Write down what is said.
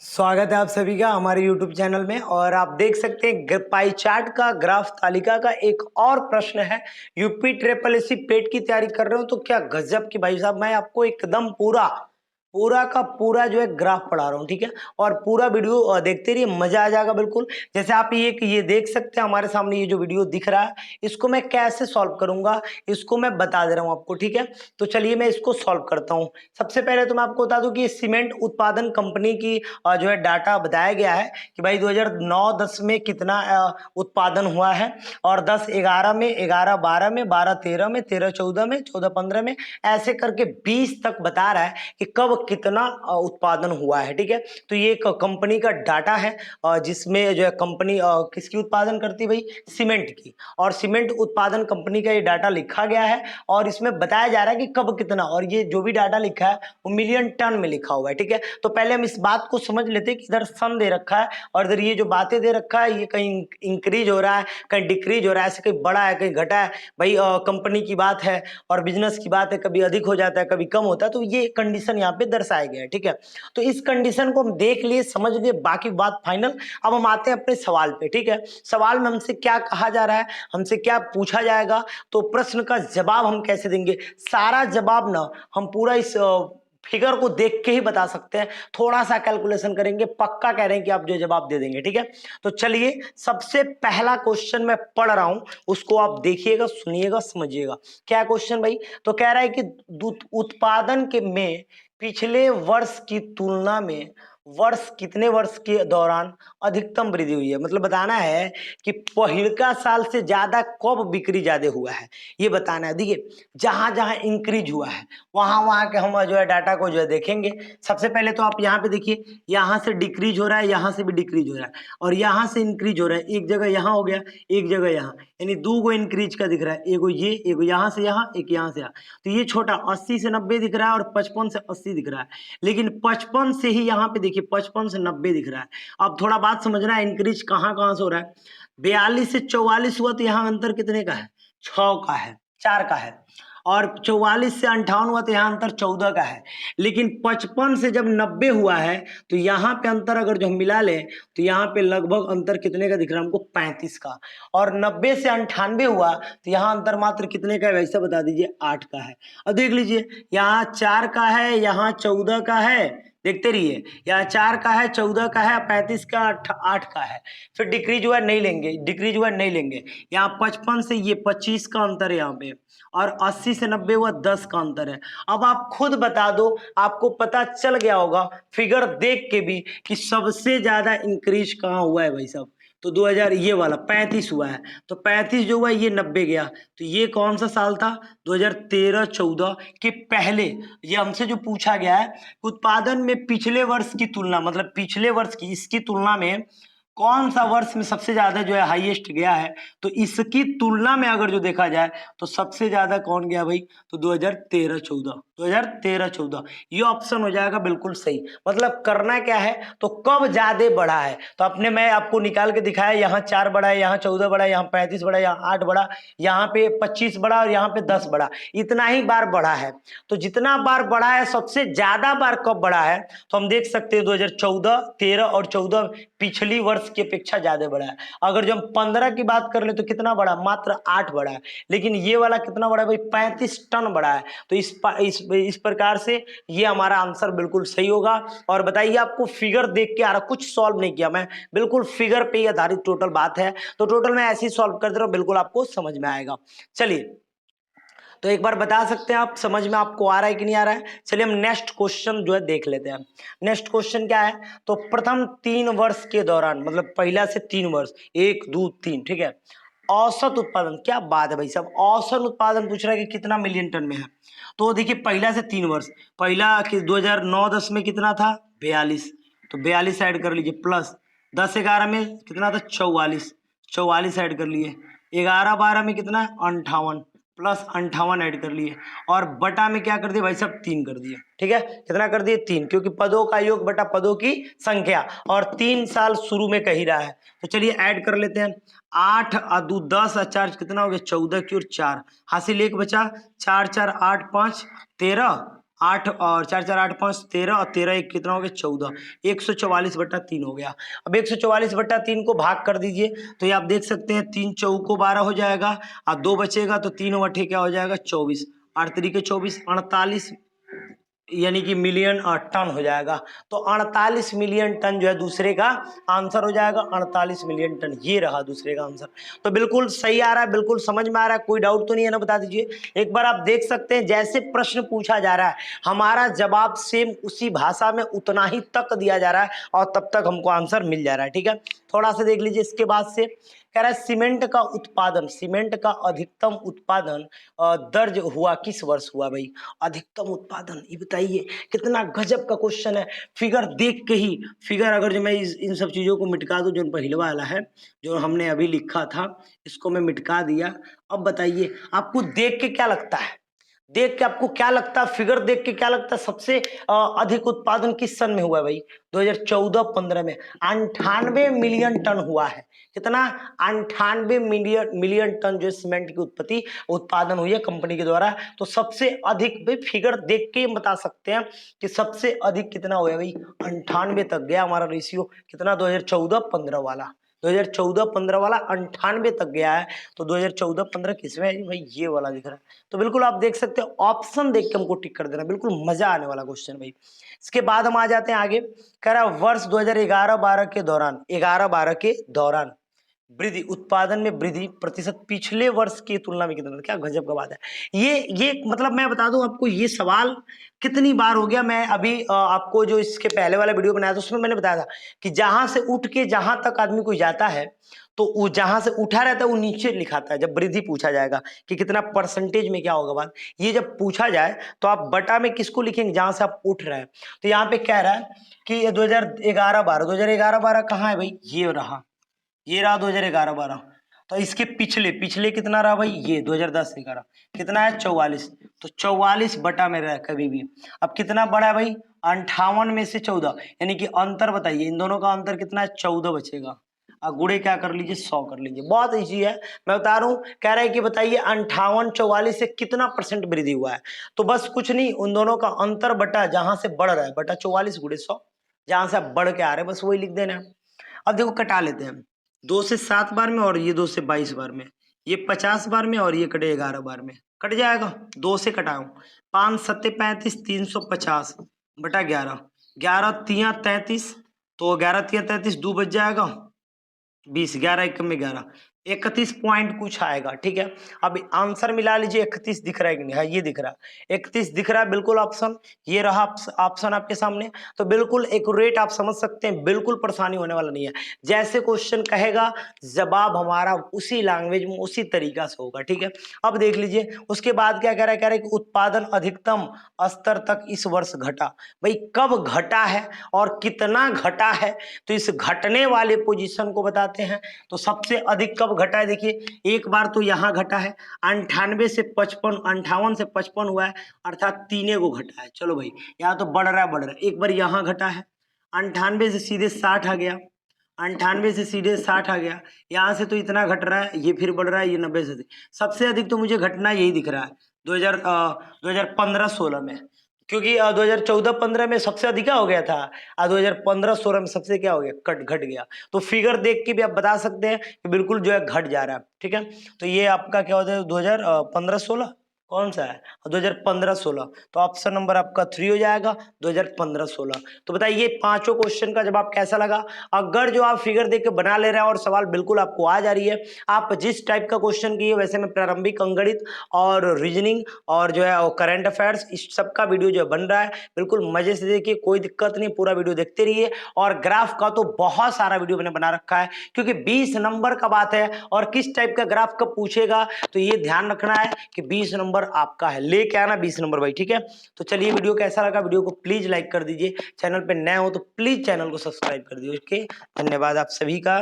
स्वागत है आप सभी का हमारे YouTube चैनल में। और आप देख सकते हैं पाई चार्ट का ग्राफ तालिका का एक और प्रश्न है। यूपी ट्रिपल एससी पेट की तैयारी कर रहे हो तो क्या गजब की भाई साहब, मैं आपको एकदम पूरा पूरा का पूरा जो है ग्राफ पढ़ा रहा हूँ, ठीक है। और पूरा वीडियो देखते रहिए, मजा आ जाएगा बिल्कुल। जैसे आप ये देख सकते हैं हमारे सामने ये जो वीडियो दिख रहा है, इसको मैं कैसे सॉल्व करूंगा इसको मैं बता दे रहा हूँ आपको, ठीक है। तो चलिए मैं इसको सॉल्व करता हूँ। सबसे पहले तो मैं आपको बता दूं कि सीमेंट उत्पादन कंपनी की जो है डाटा बताया गया है कि भाई 2009-10 में कितना उत्पादन हुआ है, और 10-11 में, 11-12 में, 12-13 में, 13-14 में, 14-15 में, ऐसे करके 20 तक बता रहा है कि कब कितना उत्पादन हुआ है, ठीक है। तो ये एक कंपनी का डाटा है जिसमें जो है कंपनी किसकी उत्पादन करती है भाई, सीमेंट की। और सीमेंट उत्पादन कंपनी का ये डाटा लिखा गया है और इसमें बताया जा रहा है कि कब कितना, और ये जो भी डाटा लिखा है वो मिलियन टन में लिखा हुआ है, ठीक है। तो पहले हम इस बात को समझ लेते हैं कि इधर सन दे रखा है और इधर ये जो बातें दे रखा है, ये कहीं इंक्रीज हो रहा है, कहीं डिक्रीज हो रहा है, ऐसे कहीं बढ़ा है कहीं घटा है भाई। कंपनी की बात है और बिजनेस की बात है, कभी अधिक हो जाता है कभी कम होता है, तो ये कंडीशन यहाँ पे दर्शाया गया है, ठीक है। तो इस कंडीशन को हम देख लिए, समझ लिए, बाकी बात फाइनल। अब हम आते हैं अपने सवाल पे, ठीक है। सवाल में हमसे क्या कहा जा रहा है, हमसे क्या पूछा जाएगा, तो प्रश्न का जवाब हम कैसे देंगे, सारा जवाब ना हम पूरा इस फिगर को देख के ही बता सकते हैं। थोड़ा सा कैलकुलेशन करेंगे, पक्का कह रहे हैं कि आप जो जवाब दे देंगे, ठीक है। तो चलिए सबसे पहला क्वेश्चन मैं पढ़ रहा हूं, उसको आप देखिएगा, सुनिएगा, समझिएगा। क्या क्वेश्चन भाई, तो कह रहा है कि उत्पादन के में पिछले वर्ष की तुलना में वर्ष कितने वर्ष के दौरान अधिकतम वृद्धि हुई है। मतलब बताना है कि पहिलका साल से ज्यादा कब बिक्री ज्यादा हुआ है, ये बताना है। देखिए जहां जहां इंक्रीज हुआ है वहां वहां के हम जो है डाटा को जो है देखेंगे। सबसे पहले तो आप यहाँ पे देखिए, यहाँ से डिक्रीज हो रहा है, यहाँ से भी डिक्रीज हो रहा है, और यहाँ से इंक्रीज हो रहा है। एक जगह यहाँ हो गया, एक जगह यहाँ, यानी दो गो इंक्रीज का दिख रहा है, एगो ये, एगो यहाँ से यहाँ, एक यहाँ से यहाँ। तो ये छोटा 80 से 90 दिख रहा है और 55 से 80 दिख रहा है, लेकिन 55 से ही यहाँ पे देखिए 55 से 90 दिख रहा है। अब थोड़ा बात समझना है, इंक्रीज कहाँ कहाँ से हो रहा है। 42 से 44 हुआ तो यहाँ अंतर कितने का है, 6 का है, 4 का है। और 44 से 58 हुआ तो यहाँ अंतर 14 का है। लेकिन 55 से जब 90 हुआ है तो यहाँ पे अंतर अगर जो हम मिला लें तो यहाँ पे लगभग अंतर कितने का दिख रहा है हमको, 35 का। और 90 से 98 हुआ तो यहाँ अंतर मात्र कितने का है, वैसे बता दीजिए, 8 का है। अब देख लीजिए, यहाँ 4 का है, यहाँ 14 का है, देखते रहिए, यहाँ 4 का है, 14 का है, 35 का, 8 का है। फिर डिक्रीज हुआ नहीं लेंगे, डिक्रीज हुआ नहीं लेंगे। यहाँ 55 से ये 25 का अंतर है यहाँ पे, और 80 से 90 हुआ 10 का अंतर है। अब आप खुद बता दो, आपको पता चल गया होगा फिगर देख के भी कि सबसे ज्यादा इंक्रीज कहाँ हुआ है भाई साहब। तो 2000 ये वाला 35 हुआ है, तो 35 जो हुआ ये 90 गया, तो ये कौन सा साल था, 2013-14 के पहले। ये हमसे जो पूछा गया है, उत्पादन में पिछले वर्ष की तुलना, मतलब पिछले वर्ष की, इसकी तुलना में कौन सा वर्ष में सबसे ज्यादा जो है हाईएस्ट गया है, तो इसकी तुलना में अगर जो देखा जाए तो सबसे ज्यादा कौन गया भाई, तो 2013-14, 2013-14 ये ऑप्शन हो जाएगा बिल्कुल सही। मतलब करना क्या है, तो कब ज्यादा बढ़ा है, तो अपने मैं आपको निकाल के दिखाया, यहाँ 4 बढ़ा है, यहाँ 14 बढ़ा है, यहाँ 35 बढ़ा है, यहाँ 8 बढ़ा, यहाँ पे 25 बढ़ा और यहाँ पे 10 बढ़ा, इतना ही बार बढ़ा है। तो जितना बार बढ़ा है, सबसे ज्यादा बार कब बढ़ा है, तो हम देख सकते हैं 2014, 13 और 14 पिछली वर्ष की अपेक्षा ज्यादा बढ़ा है। अगर जो हम 15 की बात कर ले तो कितना बढ़ा, मात्र 8 बढ़ा है। लेकिन ये वाला कितना बढ़ा है भाई, 35 टन बढ़ा है। तो इस प्रकार से ये हमारा आंसर बिल्कुल सही होगा। और बताइए, आपको फिगर देख के आ रहा, कुछ सॉल्व नहीं किया मैं, बिल्कुल फिगर पे ही आधारित टोटल बात है। तो टोटल मैं ऐसे ही सॉल्व कर दे रहा हूं, बिल्कुल आपको समझ में आएगा। चलिए, तो एक बार बता सकते हैं आप समझ में आपको आ रहा है कि नहीं आ रहा है। चलिए हम नेक्स्ट क्वेश्चन जो है देख लेते हैं। नेक्स्ट क्वेश्चन क्या है, तो प्रथम 3 वर्ष के दौरान, मतलब पहला से 3 वर्ष, 1 2 3, ठीक है, औसत उत्पादन, क्या बात है भाई साहब, औसत उत्पादन पूछ रहा है कि कितना मिलियन टन में है। तो देखिए पहला से 3 वर्ष, पहला कि 2009-10 में कितना था, 42, तो 42 ऐड कर लीजिए, प्लस 10-11 में कितना था, 44, 44 ऐड कर लिए, 11-12 में कितना है, 58, प्लस 58 ऐड कर लिए, और बटा में क्या कर दिए भाई साहब, 3 कर दिए, ठीक है। कितना कर दिए, 3, क्योंकि पदों का योग बटा पदों की संख्या, और 3 साल शुरू में कही रहा है। तो चलिए ऐड कर लेते हैं, 8 और 2 10 और 4 कितना हो गया, 14 की और 4 हासिल 1 बचा, 4 4 8 5 13 8 और 4 4 8 5 13 और 13 एक कितना हो गया 14, 144/3 हो गया। अब 144/3 को भाग कर दीजिए तो ये आप देख सकते हैं 3 चौको 12 हो जाएगा और 2 बचेगा तो 3 बटे क्या हो जाएगा 24, 8 तरीके 24, 48 यानी कि मिलियन टन हो जाएगा। तो 48 मिलियन टन जो है दूसरे का आंसर हो जाएगा, 48 मिलियन टन ये रहा दूसरे का आंसर। तो बिल्कुल सही आ रहा है, बिल्कुल समझ में आ रहा है, कोई डाउट तो नहीं है ना, बता दीजिए। एक बार आप देख सकते हैं जैसे प्रश्न पूछा जा रहा है हमारा जवाब सेम उसी भाषा में उतना ही तक दिया जा रहा है और तब तक हमको आंसर मिल जा रहा है। ठीक है, थोड़ा सा देख लीजिए इसके बाद से कह रहा है सीमेंट का उत्पादन, सीमेंट का अधिकतम उत्पादन दर्ज हुआ किस वर्ष हुआ भाई? अधिकतम उत्पादन ये बताइए, कितना गजब का क्वेश्चन है। फिगर देख के ही, फिगर अगर जो मैं इन सब चीजों को मिटका दूं, जो पहले वाला है जो हमने अभी लिखा था इसको मैं मिटका दिया। अब बताइए आपको देख के क्या लगता है, देख के आपको क्या लगता है, फिगर देख के क्या लगता है सबसे अधिक उत्पादन किस सन में हुआ है भाई? 2014-15 में 98 मिलियन टन हुआ है। कितना? 98 मिलियन टन जो सीमेंट की उत्पत्ति उत्पादन हुई है कंपनी के द्वारा। तो सबसे अधिक भाई फिगर देख के बता सकते हैं कि सबसे अधिक कितना हुआ भाई? 98 तक गया हमारा रेशियो। कितना? 2014-15 वाला, 2014-15 वाला 98 तक गया है। तो 2014-15 किसमें है भाई? ये वाला दिख रहा है। तो बिल्कुल आप देख सकते हो, ऑप्शन देख के हमको टिक कर देना, बिल्कुल मजा आने वाला क्वेश्चन भाई। इसके बाद हम आ जाते हैं आगे। कह रहा वर्ष 2011-12 के दौरान, 11-12 के दौरान वृद्धि, उत्पादन में वृद्धि प्रतिशत पिछले वर्ष की तुलना में कितना? क्या गजब का बात है। ये मतलब मैं बता दूं आपको, ये सवाल कितनी बार हो गया। मैं अभी आपको जो इसके पहले वाला वीडियो बनाया था उसमें मैंने बताया था कि जहां से उठ के जहां तक आदमी कोई जाता है तो वो जहां से उठा रहता है वो नीचे लिखाता है। जब वृद्धि पूछा जाएगा कि कितना परसेंटेज में क्या होगा बात, ये जब पूछा जाए तो आप बटा में किसको लिखेंगे? जहां से आप उठ रहे हैं। तो यहाँ पे कह रहा है कि 2011-12, 2011-12 कहाँ है भाई? ये रहा, ये रहा 2011-12। तो इसके पिछले पिछले कितना रहा भाई? ये 2010-11 कितना है? 44। तो 44 बटा में रहा कभी भी। अब कितना बड़ा है भाई? 58 में से 14, यानी कि अंतर बताइए इन दोनों का अंतर कितना है? 14 बचेगा। अब गुणे क्या कर लीजिए? 100 कर लीजिए। बहुत इजी है, मैं बता रहा हूँ। कह रहा है कि बताइए 58 44 से कितना परसेंट वृद्धि हुआ है? तो बस कुछ नहीं, उन दोनों का अंतर बटा जहां से बढ़ रहा है बटा 44 गुणे 100, जहां से आप बढ़ के आ रहे हैं बस वही लिख देना है। अब देखो कटा लेते हैं, 2 से 7 बार में और ये 2 से 22 बार में, ये 50 बार में और ये कटे 11 बार में, कट जाएगा। 2 से कटाऊं, 5 सत्ते 35, 350 बटा 11, 11 तिया 33, तो 11 तिया 33, 2 बच जाएगा 20, 11 एकम में 11, 31 पॉइंट कुछ आएगा। ठीक है, अब आंसर मिला लीजिए। 31 दिख रहा है कि नहीं? हाँ ये दिख रहा है, 31 दिख रहा है बिल्कुल ऑप्शन। ये रहा ऑप्शन आपके सामने। तो बिल्कुल एक्यूरेट आप समझ सकते हैं, बिल्कुल परेशानी होने वाला नहीं है। जैसे क्वेश्चन कहेगा जवाब हमारा उसी लैंग्वेज में उसी तरीका से होगा। ठीक है, अब देख लीजिए उसके बाद क्या कह रहा है? कह रहा है कि उत्पादन अधिकतम स्तर तक इस वर्ष घटा। भाई कब घटा है और कितना घटा है? तो इस घटने वाले पोजीशन को बताते हैं। तो सबसे अधिक कब घटा है? देखिए एक बार तो यहाँ घटा है, 98 से 55, 58 से 55 हुआ है, अर्थात 3 को घटा है। चलो भाई यहाँ तो बढ़ रहा है बढ़ रहा है। एक बार यहाँ घटा है, 98 से सीधे 60 आ गया, 98 से सीधे 60 आ गया। यहाँ से तो इतना घट रहा है, ये फिर बढ़ रहा है, ये 90 से। सबसे अधिक तो मुझे घटना यही दिख रहा है 2015-16 में, क्योंकि 2014-15 में सबसे अधिक क्या हो गया था, 2015-16 में सबसे क्या हो गया? कट घट गया। तो फिगर देख के भी आप बता सकते हैं कि बिल्कुल जो है घट जा रहा है। ठीक है, तो ये आपका क्या होता है 2015-16 कौन सा है? 2015-16। तो ऑप्शन नंबर आपका 3 हो जाएगा 2015-16। तो बताइए पांचों क्वेश्चन का जवाब कैसा लगा? अगर जो आप फिगर देख के बना ले रहे हैं और सवाल बिल्कुल आपको आ जा रही है, आप जिस टाइप का क्वेश्चन किए, वैसे में प्रारंभिक अंकगणित और रीजनिंग और जो है करंट अफेयर्स इस सब का वीडियो जो बन रहा है, बिल्कुल मजे से देखिए, कोई दिक्कत नहीं, पूरा वीडियो देखते रहिए। और ग्राफ का तो बहुत सारा वीडियो मैंने बना रखा है, क्योंकि 20 नंबर का बात है और किस टाइप का ग्राफ कब पूछेगा, तो ये ध्यान रखना है कि 20 नंबर आपका है, लेके आना 20 नंबर भाई। ठीक है, तो चलिए वीडियो कैसा लगा? वीडियो को प्लीज लाइक कर दीजिए, चैनल पे नए हो तो प्लीज चैनल को सब्सक्राइब कर दीजिए। ओके, धन्यवाद आप सभी का।